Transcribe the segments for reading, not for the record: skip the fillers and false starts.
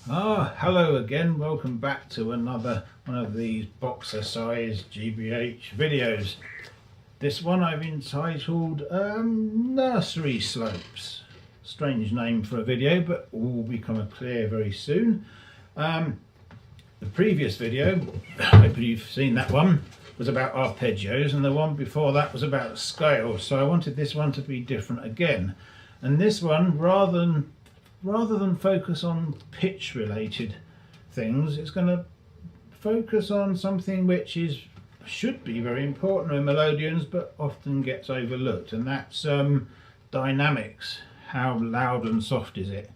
Hello again, welcome back to another one of these Box-R-Cyz GBH videos. This one I've entitled Nursery Slopes. Strange name for a video, but all will become clear very soon. The previous video, hopefully you've seen that one, was about arpeggios, and the one before that was about scales. So I wanted this one to be different again. And this one, rather than focus on pitch related things, it's going to focus on something which should be very important in melodians but often gets overlooked, and that's dynamics. How loud and soft is it?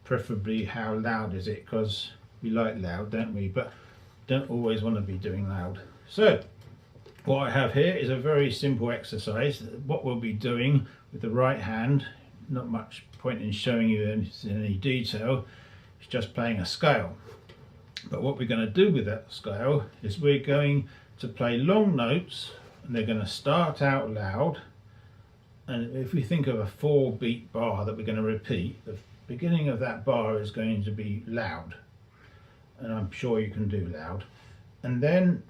Preferably how loud is it, because we like loud, don't we, but don't always want to be doing loud. So what I have here is a very simple exercise. What we'll be doing with the right hand, not much point in showing you in any detail, it's just playing a scale. But what we're going to do with that scale is we're going to play long notes, and they're going to start out loud. And if we think of a 4-beat bar that we're going to repeat, the beginning of that bar is going to be loud, and I'm sure you can do loud. And then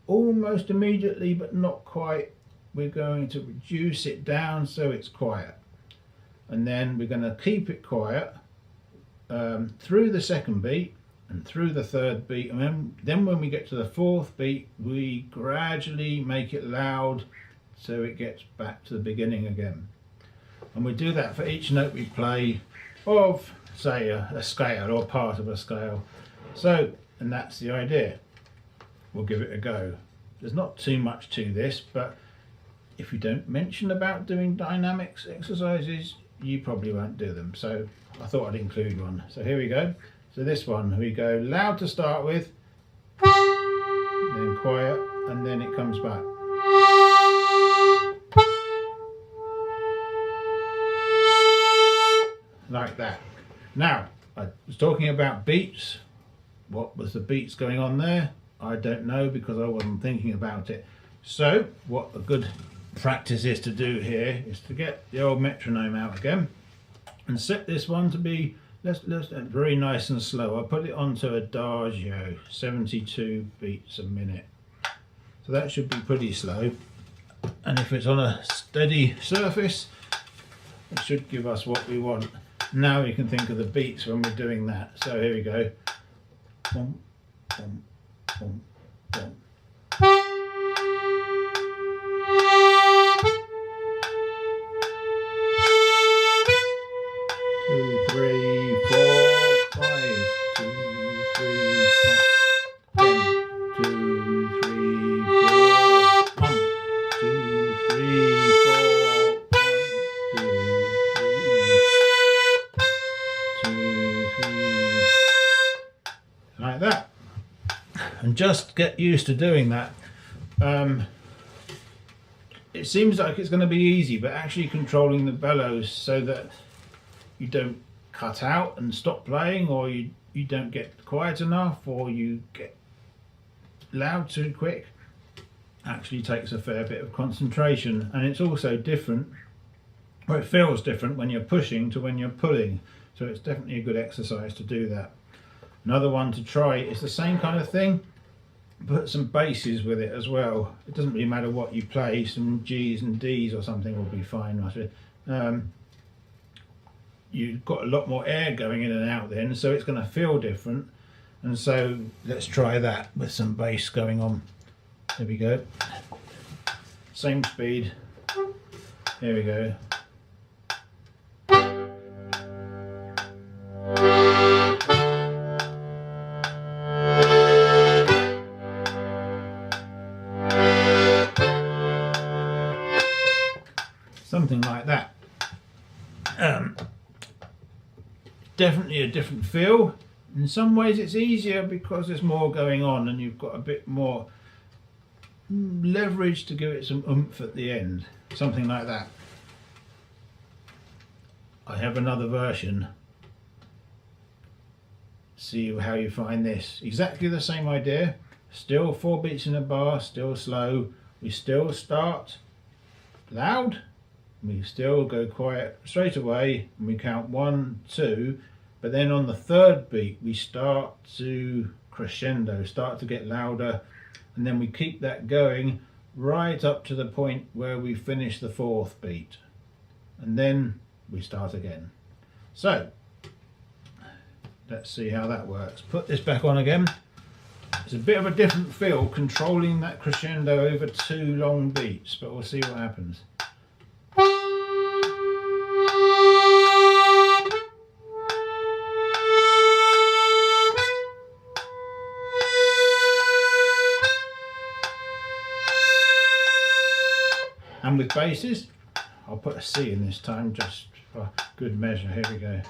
almost immediately, but not quite, we're going to reduce it down so it's quiet. And then we're going to keep it quiet through the second beat and through the third beat, and then when we get to the fourth beat, we gradually make it loud so it gets back to the beginning again. And we do that for each note we play of, say, a scale or part of a scale. So, and that's the idea. We'll give it a go. There's not too much to this, but if you don't mention about doing dynamics exercises, you probably won't do them. So I thought I'd include one. So here we go. So this one, we go loud to start with, then quiet, and then it comes back. Like that. Now, I was talking about beats. What was the beats going on there? I don't know, because I wasn't thinking about it. So what a good practice is to do here is to get the old metronome out again and set this one to be very nice and slow. I'll put it onto adagio, 72 beats a minute. So that should be pretty slow. And if it's on a steady surface, it should give us what we want. Now we can think of the beats when we're doing that. So here we go. Boom, boom, boom, boom. 2, 3, 4, 5. 2, 3, 4. 10. 2, 3, 4. 1, 2, 3, 4. 2, 3. Like that. And just get used to doing that. It seems like it's going to be easy, but actually controlling the bellows so that you don't cut out and stop playing, or you don't get quiet enough, or you get loud too quick, actually takes a fair bit of concentration. And it's also different, or it feels different when you're pushing to when you're pulling. So it's definitely a good exercise to do that. Another one to try is the same kind of thing. Put some basses with it as well. It doesn't really matter what you play, some G's and D's or something will be fine. You've got a lot more air going in and out then, so it's going to feel different. And so let's try that with some bass going on. There we go. Same speed. Here we go. Something like that. Definitely a different feel. In some ways it's easier because there's more going on and you've got a bit more leverage to give it some oomph at the end. Something like that. I have another version. See how you find this. Exactly the same idea. Still 4 beats in a bar, still slow. We still start loud, We still go quiet straight away and we count 1, 2, but then on the third beat we start to crescendo, start to get louder, and then we keep that going right up to the point where we finish the fourth beat, and then we start again. So let's see how that works. Put this back on again. It's a bit of a different feel controlling that crescendo over 2 long beats, but we'll see what happens. And with basses, I'll put a C in this time just for good measure. Here we go.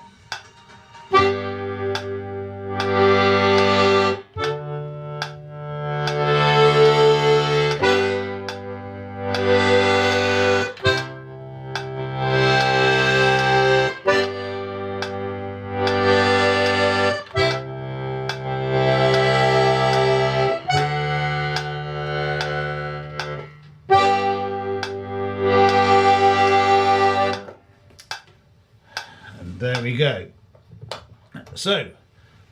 There we go. So,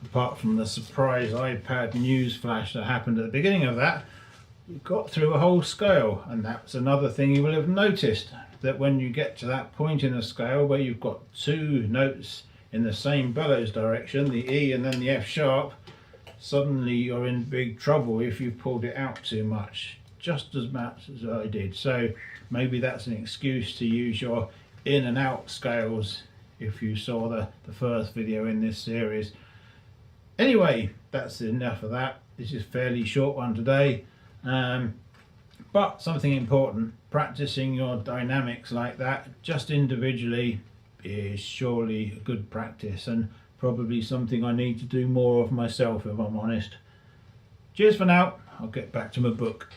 apart from the surprise iPad news flash that happened at the beginning of that, we got through a whole scale, and that's another thing you will have noticed, that when you get to that point in a scale where you've got 2 notes in the same bellows direction, the E and then the F sharp, suddenly you're in big trouble if you've pulled it out too much, just as much as I did. So maybe that's an excuse to use your in and out scales if you saw the first video in this series. Anyway, that's enough of that. This is a fairly short one today, but something important, practicing your dynamics like that just individually is surely a good practice, and probably something I need to do more of myself if I'm honest. Cheers for now. I'll get back to my book.